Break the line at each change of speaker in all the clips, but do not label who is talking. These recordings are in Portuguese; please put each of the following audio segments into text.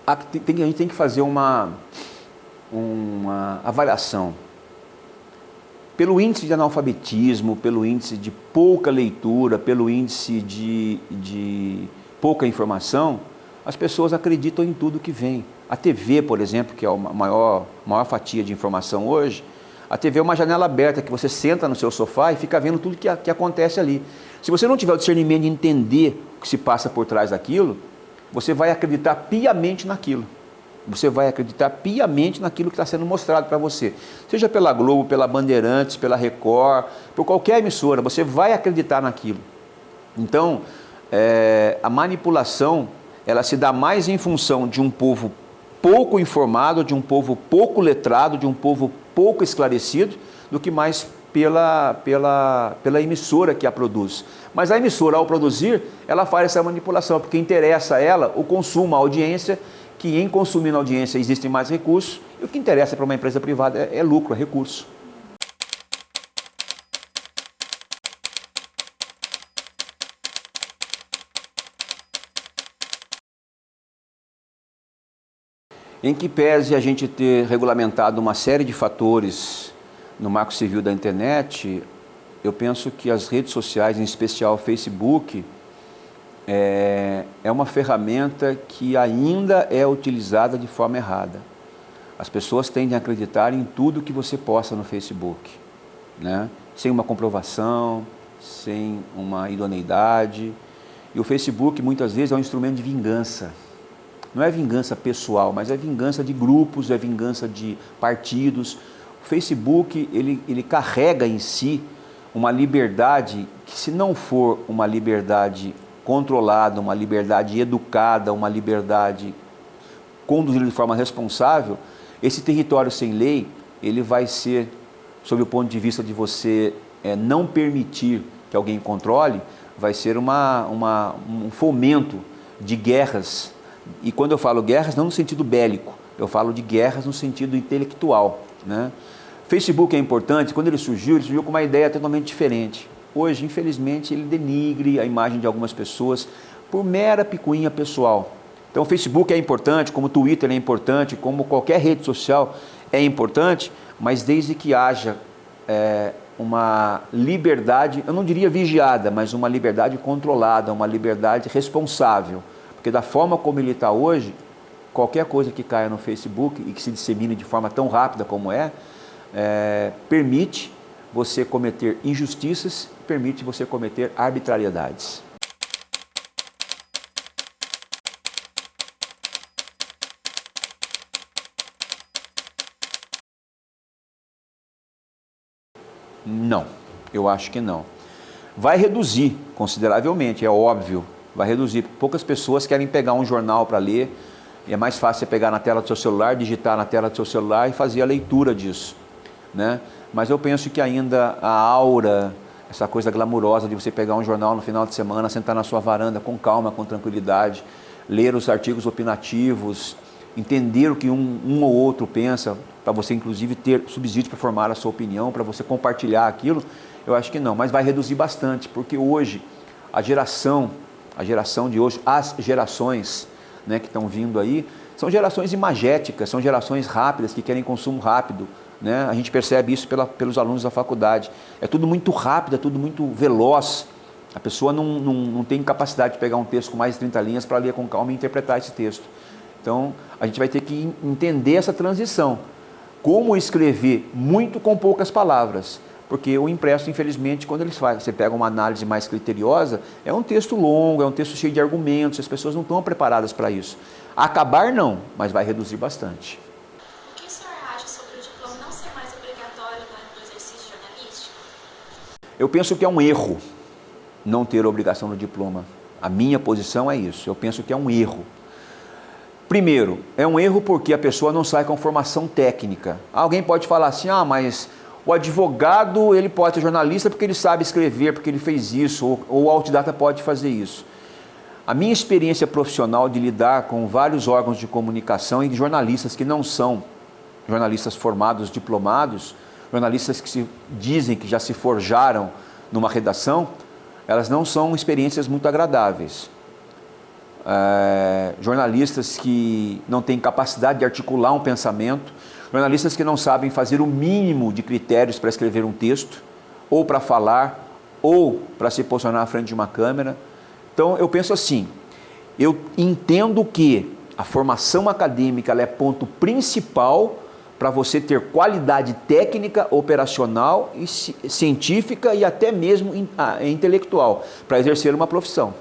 a gente tem que fazer uma avaliação. Pelo índice de analfabetismo, pelo índice de pouca leitura, pelo índice de pouca informação, as pessoas acreditam em tudo que vem. A TV, por exemplo, que é a maior fatia de informação hoje, a TV é uma janela aberta que você senta no seu sofá e fica vendo tudo que acontece ali. Se você não tiver o discernimento de entender o que se passa por trás daquilo, você vai acreditar piamente naquilo. Você vai acreditar piamente naquilo que está sendo mostrado para você. Seja pela Globo, pela Bandeirantes, pela Record, por qualquer emissora, você vai acreditar naquilo. Então, a manipulação, ela se dá mais em função de um povo pouco informado, de um povo pouco letrado, de um povo pouco esclarecido, do que mais pela emissora que a produz. Mas a emissora, ao produzir, ela faz essa manipulação, porque interessa a ela o consumo, a audiência, que em consumir na audiência existem mais recursos, e o que interessa para uma empresa privada é lucro, é recurso. Em que pese a gente ter regulamentado uma série de fatores no Marco Civil da internet, eu penso que as redes sociais, em especial o Facebook, é uma ferramenta que ainda é utilizada de forma errada. As pessoas tendem a acreditar em tudo que você posta no Facebook, né? Sem uma comprovação, sem uma idoneidade. E o Facebook muitas vezes é um instrumento de vingança. Não é vingança pessoal, mas é vingança de grupos, é vingança de partidos. O Facebook, ele carrega em si uma liberdade que, se não for uma liberdade controlada, uma liberdade educada, uma liberdade conduzida de forma responsável, esse território sem lei, ele vai ser, sob o ponto de vista de você não permitir que alguém controle, vai ser um fomento de guerras. E quando eu falo guerras, não no sentido bélico, eu falo de guerras no sentido intelectual, né? Facebook é importante. Quando ele surgiu com uma ideia totalmente diferente. Hoje, infelizmente, ele denigre a imagem de algumas pessoas por mera picuinha pessoal. Então, o Facebook é importante, como o Twitter é importante, como qualquer rede social é importante, mas desde que haja uma liberdade, eu não diria vigiada, mas uma liberdade controlada, uma liberdade responsável. Porque da forma como ele está hoje, qualquer coisa que caia no Facebook e que se dissemine de forma tão rápida como permite você cometer injustiças, permite você cometer arbitrariedades. Não, eu acho que não. Vai reduzir consideravelmente, é óbvio, vai reduzir. Poucas pessoas querem pegar um jornal para ler, e é mais fácil você pegar na tela do seu celular, digitar na tela do seu celular e fazer a leitura disso, né? Mas eu penso que ainda a aura, essa coisa glamurosa de você pegar um jornal no final de semana, sentar na sua varanda com calma, com tranquilidade, ler os artigos opinativos, entender o que um ou outro pensa, para você inclusive ter subsídio para formar a sua opinião, para você compartilhar aquilo, eu acho que não, mas vai reduzir bastante, porque hoje a geração de hoje, as gerações, né, que estão vindo aí, são gerações imagéticas, são gerações rápidas, que querem consumo rápido, né? A gente percebe isso pelos alunos da faculdade. É tudo muito rápido, é tudo muito veloz. A pessoa não tem capacidade de pegar um texto com mais de 30 linhas para ler com calma e interpretar esse texto. Então, a gente vai ter que entender essa transição. Como escrever muito com poucas palavras. Porque o impresso, infelizmente, quando você pega uma análise mais criteriosa, é um texto longo, é um texto cheio de argumentos, as pessoas não estão preparadas para isso. Acabar não, mas vai reduzir bastante.
O que o senhor acha sobre o diploma não ser mais obrigatório no exercício jornalístico?
Eu penso que é um erro não ter a obrigação do diploma. A minha posição é isso, eu penso que é um erro. Primeiro, é um erro porque a pessoa não sai com formação técnica. Alguém pode falar assim, mas o advogado, ele pode ser jornalista porque ele sabe escrever, porque ele fez isso, ou o autodidata pode fazer isso. A minha experiência profissional de lidar com vários órgãos de comunicação e de jornalistas que não são jornalistas formados, diplomados, jornalistas que dizem que já se forjaram numa redação, elas não são experiências muito agradáveis. jornalistas que não têm capacidade de articular um pensamento, jornalistas que não sabem fazer o mínimo de critérios para escrever um texto, ou para falar, ou para se posicionar à frente de uma câmera. Então, eu penso assim, eu entendo que a formação acadêmica ela é ponto principal para você ter qualidade técnica, operacional, e científica e até mesmo intelectual, para exercer uma profissão,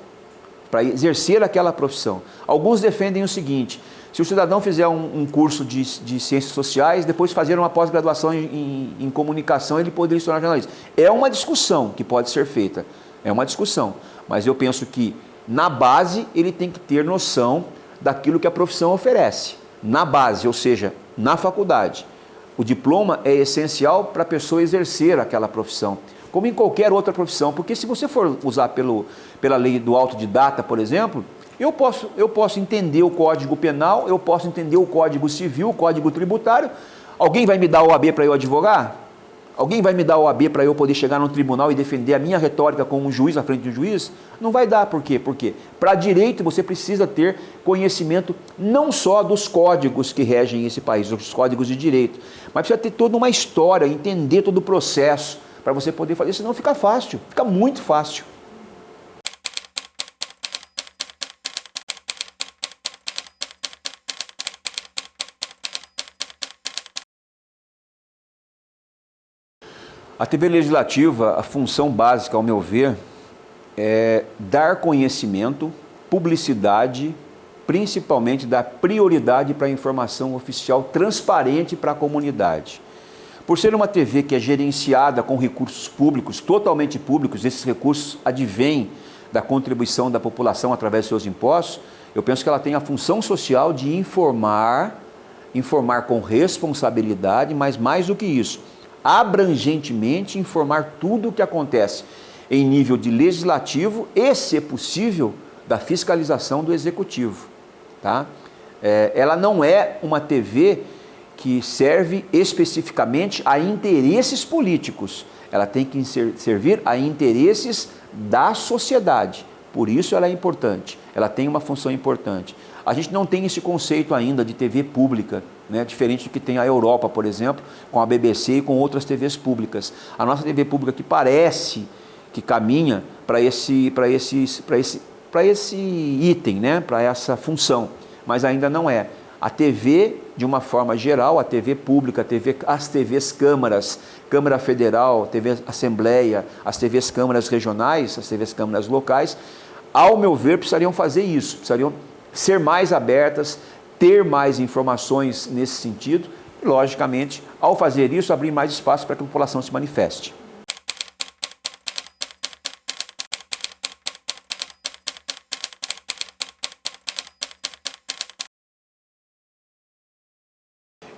para exercer aquela profissão. Alguns defendem o seguinte: se o cidadão fizer um curso de ciências sociais, depois fazer uma pós-graduação em comunicação, ele poderia se tornar jornalista. É uma discussão que pode ser feita, é uma discussão, mas eu penso que na base ele tem que ter noção daquilo que a profissão oferece, na base, ou seja, na faculdade. O diploma é essencial para a pessoa exercer aquela profissão, como em qualquer outra profissão, porque se você for usar pela lei do autodidata, por exemplo, eu posso entender o Código Penal, eu posso entender o Código Civil, o Código Tributário. Alguém vai me dar o OAB para eu advogar? Alguém vai me dar o OAB para eu poder chegar no tribunal e defender a minha retórica com um juiz à frente de um juiz? Não vai dar. Por quê? Porque para direito você precisa ter conhecimento não só dos códigos que regem esse país, os códigos de direito, mas precisa ter toda uma história, entender todo o processo para você poder fazer, senão fica fácil, fica muito fácil. A TV Legislativa, a função básica, ao meu ver, é dar conhecimento, publicidade, principalmente dar prioridade para a informação oficial transparente para a comunidade. Por ser uma TV que é gerenciada com recursos públicos, totalmente públicos, esses recursos advêm da contribuição da população através de seus impostos, eu penso que ela tem a função social de informar com responsabilidade, mas mais do que isso, abrangentemente informar tudo o que acontece em nível de legislativo e, se possível, da fiscalização do executivo. Tá? Ela não é uma TV que serve especificamente a interesses políticos, ela tem que servir a interesses da sociedade. Por isso ela é importante, ela tem uma função importante. A gente não tem esse conceito ainda de TV pública, né? Diferente do que tem a Europa, por exemplo, com a BBC e com outras TVs públicas. A nossa TV pública que parece que caminha para esse item, né? Para essa função, mas ainda não é. A TV, de uma forma geral, a TV pública, as TVs câmaras, Câmara Federal, TV Assembleia, as TVs câmaras regionais, as TVs câmaras locais, ao meu ver, precisariam fazer isso, precisariam ser mais abertas, ter mais informações nesse sentido e, logicamente, ao fazer isso, abrir mais espaço para que a população se manifeste.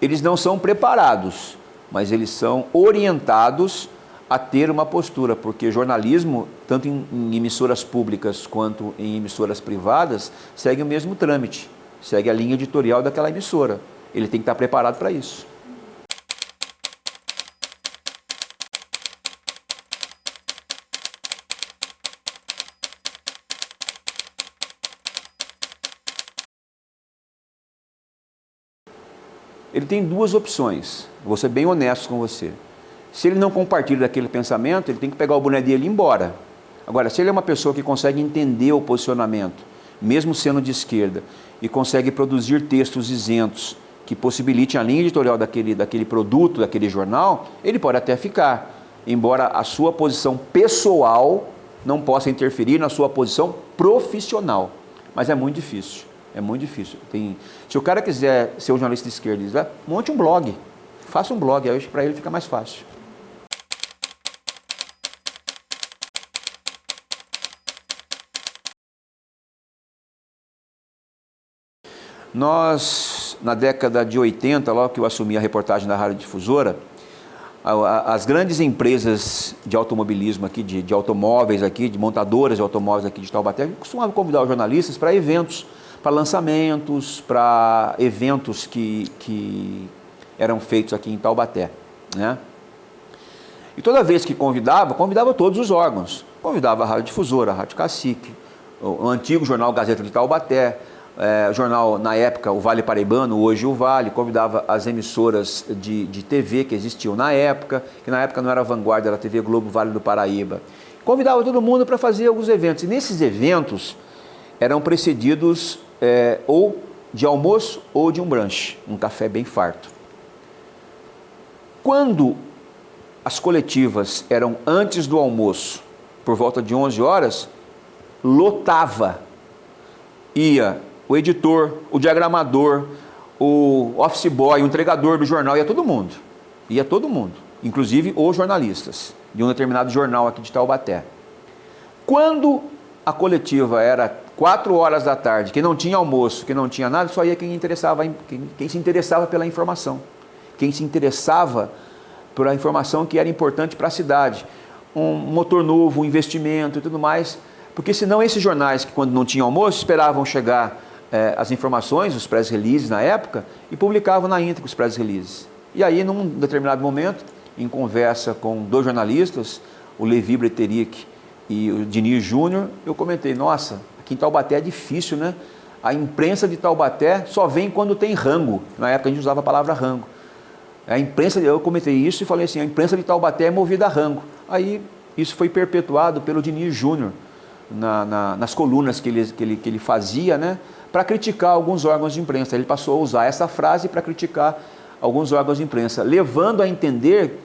Eles não são preparados, mas eles são orientados a ter uma postura, porque jornalismo, tanto em emissoras públicas quanto em emissoras privadas, segue o mesmo trâmite, segue a linha editorial daquela emissora. Ele tem que estar preparado para isso. Ele tem duas opções, vou ser bem honesto com você. Se ele não compartilha daquele pensamento, ele tem que pegar o boné dele e ir embora. Agora, se ele é uma pessoa que consegue entender o posicionamento, mesmo sendo de esquerda, e consegue produzir textos isentos que possibilitem a linha editorial daquele produto, daquele jornal, ele pode até ficar, embora a sua posição pessoal não possa interferir na sua posição profissional. Mas é muito difícil, é muito difícil. Se o cara quiser ser um jornalista de esquerda, ele diz, monte um blog, faça um blog, aí para ele fica mais fácil. Nós, na década de 80, logo que eu assumi a reportagem da Rádio Difusora, as grandes empresas de automobilismo aqui, de automóveis aqui, de montadoras de automóveis aqui de Taubaté, costumavam convidar os jornalistas para eventos, para lançamentos, para eventos que eram feitos aqui em Taubaté, né? E toda vez que convidava todos os órgãos. Convidava a Rádio Difusora, a Rádio Cacique, o antigo jornal Gazeta de Taubaté, o jornal, na época, o Vale Paraibano, hoje o Vale, convidava as emissoras de TV que existiam na época, que na época não era Vanguarda, era TV Globo, Vale do Paraíba. Convidava todo mundo para fazer alguns eventos. E nesses eventos eram precedidos ou de almoço ou de um brunch, um café bem farto. Quando as coletivas eram antes do almoço, por volta de 11 horas, lotava. Ia o editor, o diagramador, o office boy, o entregador do jornal, ia todo mundo. Ia todo mundo, inclusive os jornalistas de um determinado jornal aqui de Taubaté. Quando a coletiva era 4 horas da tarde, que não tinha almoço, que não tinha nada, só ia quem se interessava pela informação. Quem se interessava pela informação que era importante para a cidade. Um motor novo, um investimento e tudo mais. Porque senão esses jornais que quando não tinha almoço, esperavam chegar as informações, os press releases na época, e publicavam na íntegra os press releases. E aí, num determinado momento, em conversa com 2 jornalistas, o Levi Breteric e o Diniz Júnior, eu comentei, nossa, aqui em Taubaté é difícil, né? A imprensa de Taubaté só vem quando tem rango. Na época a gente usava a palavra rango. A imprensa, eu comentei isso e falei assim, a imprensa de Taubaté é movida a rango. Aí isso foi perpetuado pelo Diniz Júnior nas colunas que ele fazia, né? Para criticar alguns órgãos de imprensa. Ele passou a usar essa frase para criticar alguns órgãos de imprensa, levando a entender,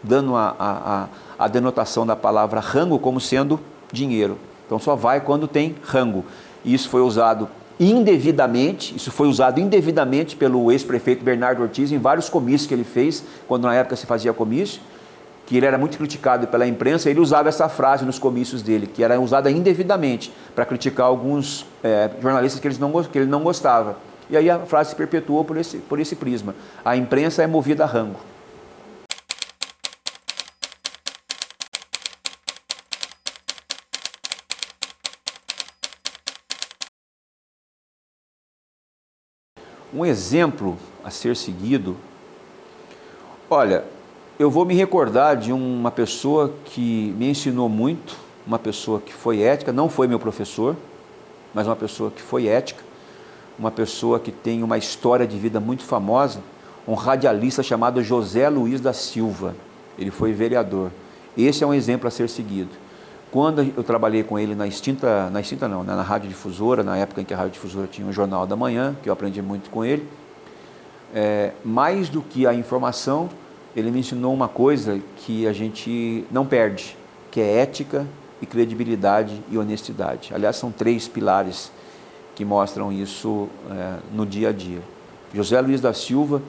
dando a denotação da palavra rango como sendo dinheiro. Então só vai quando tem rango. E isso foi usado indevidamente, pelo ex-prefeito Bernardo Ortiz em vários comícios que ele fez, quando na época se fazia comício, que ele era muito criticado pela imprensa, ele usava essa frase nos comícios dele, que era usada indevidamente, para criticar alguns jornalistas que ele não gostava. E aí a frase se perpetuou por esse prisma. A imprensa é movida a rango. Um exemplo a ser seguido, olha, eu vou me recordar de uma pessoa que me ensinou muito, uma pessoa que foi ética, não foi meu professor, mas uma pessoa que foi ética, uma pessoa que tem uma história de vida muito famosa, um radialista chamado José Luiz da Silva. Ele foi vereador. Esse é um exemplo a ser seguido. Quando eu trabalhei com ele na Rádio Difusora, na época em que a Rádio Difusora tinha um Jornal da Manhã, que eu aprendi muito com ele, mais do que a informação, ele me ensinou uma coisa que a gente não perde, que é ética e credibilidade e honestidade. Aliás, são 3 pilares que mostram isso no dia a dia. José Luiz da Silva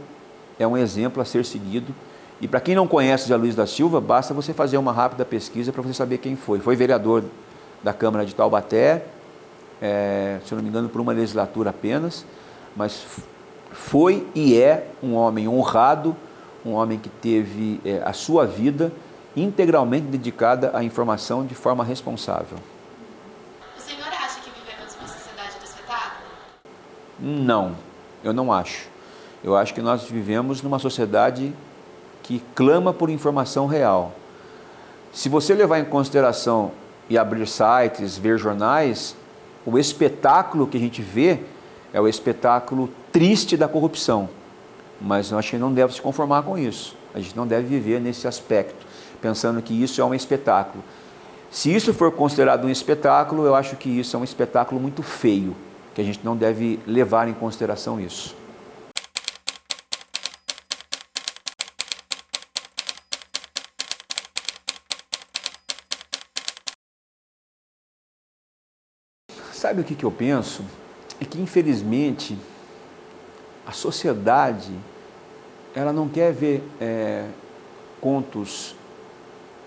é um exemplo a ser seguido. E para quem não conhece José Luiz da Silva, basta você fazer uma rápida pesquisa para você saber quem foi. Foi vereador da Câmara de Taubaté, se eu não me engano, por uma legislatura apenas, mas foi e é um homem honrado, um homem que teve a sua vida integralmente dedicada à informação de forma responsável.
O senhor acha que vivemos uma sociedade do espetáculo?
Não, eu não acho. Eu acho que nós vivemos numa sociedade que clama por informação real. Se você levar em consideração e abrir sites, ver jornais, o espetáculo que a gente vê é o espetáculo triste da corrupção. Mas eu acho que não deve se conformar com isso. A gente não deve viver nesse aspecto, pensando que isso é um espetáculo. Se isso for considerado um espetáculo, eu acho que isso é um espetáculo muito feio, que a gente não deve levar em consideração isso. Sabe o que eu penso? É que, infelizmente, a sociedade, ela não quer ver contos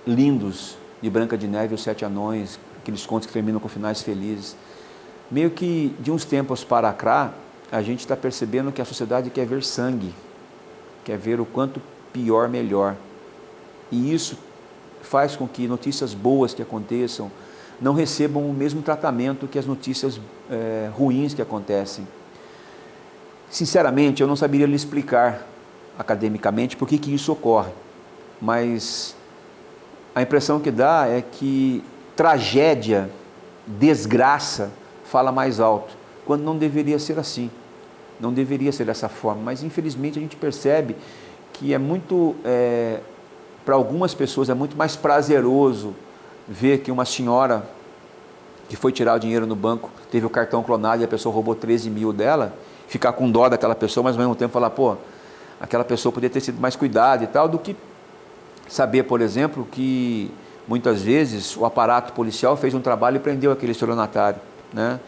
lindos de Branca de Neve e os 7 Anões, aqueles contos que terminam com finais felizes. Meio que, de uns tempos para cá, a gente está percebendo que a sociedade quer ver sangue, quer ver o quanto pior, melhor. E isso faz com que notícias boas que aconteçam não recebam o mesmo tratamento que as notícias ruins que acontecem. Sinceramente, eu não saberia lhe explicar academicamente por que isso ocorre, mas a impressão que dá é que tragédia desgraça fala mais alto, quando não deveria ser assim, não deveria ser dessa forma, mas infelizmente a gente percebe que é muito, para algumas pessoas é muito mais prazeroso ver que uma senhora que foi tirar o dinheiro no banco, teve o cartão clonado e a pessoa roubou 13 mil dela, ficar com dó daquela pessoa, mas ao mesmo tempo falar, pô, aquela pessoa poderia ter sido mais cuidada e tal, do que saber, por exemplo, que muitas vezes o aparato policial fez um trabalho e prendeu aquele estelionatário, né?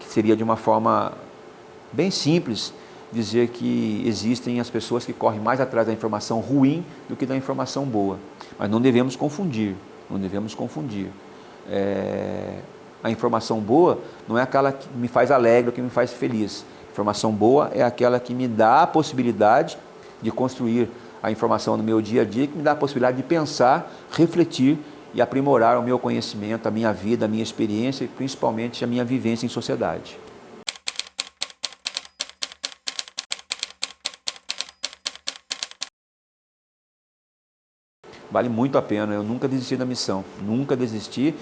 Que seria de uma forma bem simples dizer que existem as pessoas que correm mais atrás da informação ruim do que da informação boa. Mas não devemos confundir, não devemos confundir. A informação boa não é aquela que me faz alegre ou que me faz feliz. A informação boa é aquela que me dá a possibilidade de construir a informação no meu dia a dia, que me dá a possibilidade de pensar, refletir e aprimorar o meu conhecimento, a minha vida, a minha experiência e principalmente a minha vivência em sociedade. Vale muito a pena, eu nunca desisti da missão, nunca desisti.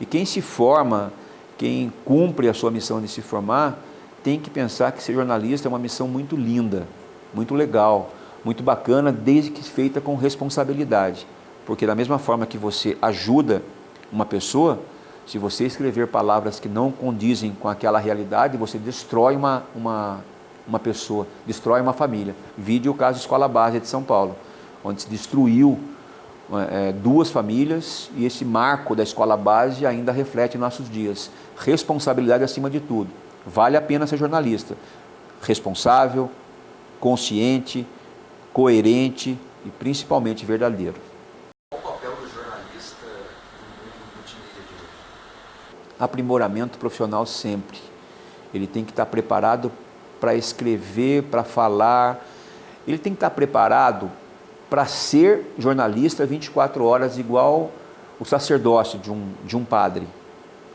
E quem se forma, quem cumpre a sua missão de se formar, tem que pensar que ser jornalista é uma missão muito linda, muito legal, muito bacana, desde que feita com responsabilidade. Porque da mesma forma que você ajuda uma pessoa, se você escrever palavras que não condizem com aquela realidade, você destrói uma pessoa, destrói uma família. Vide o caso Escola Base de São Paulo, onde se destruiu duas famílias e esse marco da escola base ainda reflete em nossos dias. Responsabilidade acima de tudo. Vale a pena ser jornalista. Responsável, consciente, coerente e principalmente verdadeiro.
Qual o papel do jornalista no mundo multimídia de hoje?
Aprimoramento profissional sempre. Ele tem que estar preparado para escrever, para falar. Ele tem que estar preparado para ser jornalista 24 horas, igual o sacerdócio de um padre.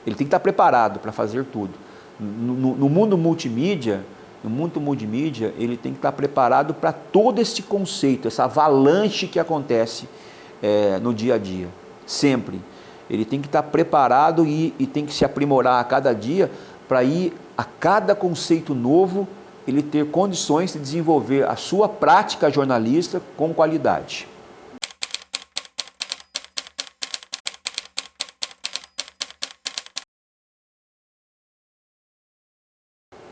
Ele tem que estar preparado para fazer tudo. No mundo multimídia, ele tem que estar preparado para todo esse conceito, essa avalanche que acontece no dia a dia, sempre. Ele tem que estar preparado e tem que se aprimorar a cada dia para ir a cada conceito novo, ele ter condições de desenvolver a sua prática jornalista com qualidade.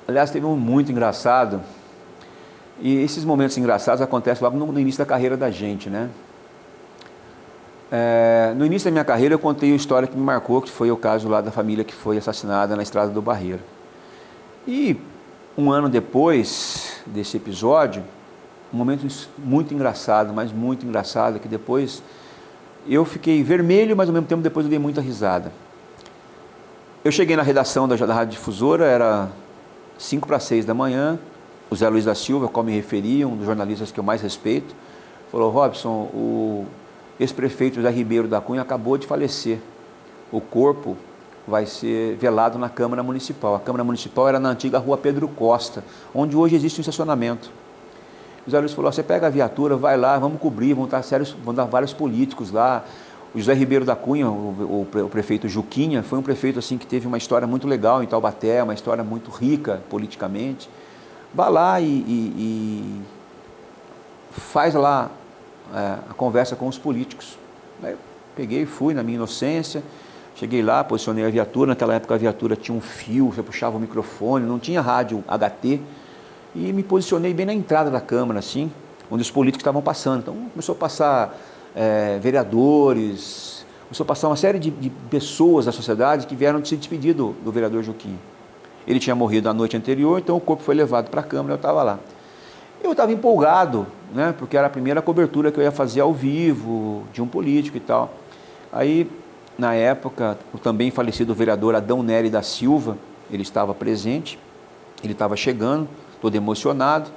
Aliás, teve um muito engraçado, e esses momentos engraçados acontecem logo no início da carreira da gente, né? No início da minha carreira eu contei uma história que me marcou, que foi o caso lá da família que foi assassinada na Estrada do Barreiro. E um ano depois desse episódio, um momento muito engraçado, mas muito engraçado, que depois eu fiquei vermelho, mas ao mesmo tempo depois eu dei muita risada. Eu cheguei na redação da Rádio Difusora, era 5 para 6 da manhã, o Zé Luiz da Silva, qual me referi, um dos jornalistas que eu mais respeito, falou: Robson, o ex-prefeito José Ribeiro da Cunha acabou de falecer, o corpo vai ser velado na Câmara Municipal. A Câmara Municipal era na antiga Rua Pedro Costa, onde hoje existe um estacionamento. O José Luiz falou: você pega a viatura, vai lá, vamos cobrir, vão dar vários políticos lá. O José Ribeiro da Cunha, o prefeito Juquinha, foi um prefeito assim que teve uma história muito legal em Taubaté, uma história muito rica politicamente. Vá lá e faz lá a conversa com os políticos. Aí eu peguei e fui na minha inocência. Cheguei lá, posicionei a viatura, naquela época a viatura tinha um fio, você puxava o microfone, não tinha rádio HT, e me posicionei bem na entrada da Câmara, assim, onde os políticos estavam passando. Então começou a passar vereadores, começou a passar uma série de pessoas da sociedade que vieram se despedir do vereador Juquinha. Ele tinha morrido a noite anterior, então o corpo foi levado para a Câmara, eu estava lá. Eu estava empolgado, né, porque era a primeira cobertura que eu ia fazer ao vivo, de um político e tal. Aí, na época, o também falecido vereador Adão Nery da Silva, ele estava presente, ele estava chegando, todo emocionado.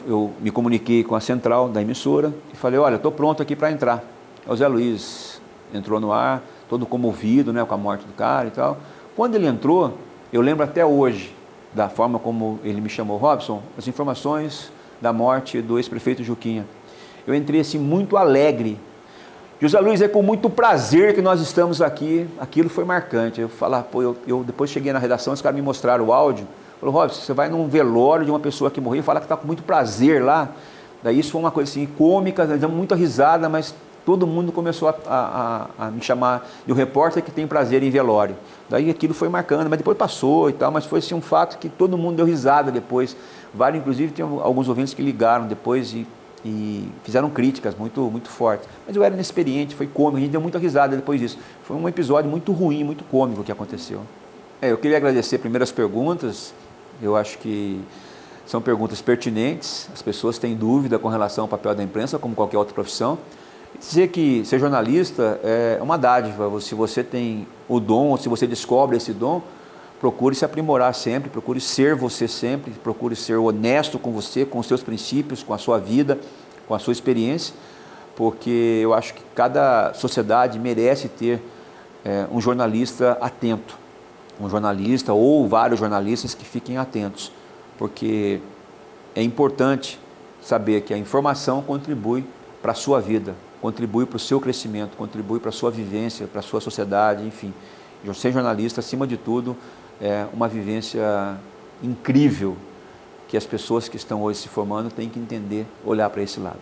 Eu me comuniquei com a central da emissora e falei: olha, estou pronto aqui para entrar. O Zé Luiz entrou no ar, todo comovido, né, com a morte do cara e tal. Quando ele entrou, eu lembro até hoje da forma como ele me chamou: Robson, as informações da morte do ex-prefeito Juquinha. Eu entrei assim muito alegre. José Luiz, é com muito prazer que nós estamos aqui. Aquilo foi marcante. Eu falar, pô, eu depois cheguei na redação, os caras me mostraram o áudio. Falou, Robson, você vai num velório de uma pessoa que morreu e fala que está com muito prazer lá. Daí isso foi uma coisa assim, cômica, nós demos muita risada, mas todo mundo começou a me chamar de um repórter que tem prazer em velório. Daí aquilo foi marcando, mas depois passou e tal, mas foi assim, um fato que todo mundo deu risada depois. Vários, inclusive, tem alguns ouvintes que ligaram depois e fizeram críticas muito fortes. Mas eu era inexperiente, foi cômico, a gente deu muita risada depois disso. Foi um episódio muito ruim, muito cômico que aconteceu. Eu queria agradecer primeiro as perguntas, eu acho que são perguntas pertinentes, as pessoas têm dúvida com relação ao papel da imprensa, como qualquer outra profissão. Dizer que ser jornalista é uma dádiva, se você tem o dom, se você descobre esse dom, procure se aprimorar sempre, procure ser você sempre, procure ser honesto com você, com os seus princípios, com a sua vida, com a sua experiência, porque eu acho que cada sociedade merece ter um jornalista atento, um jornalista ou vários jornalistas que fiquem atentos, porque é importante saber que a informação contribui para a sua vida, contribui para o seu crescimento, contribui para a sua vivência, para a sua sociedade, enfim. Ser jornalista, acima de tudo, é uma vivência incrível que as pessoas que estão hoje se formando têm que entender, olhar para esse lado.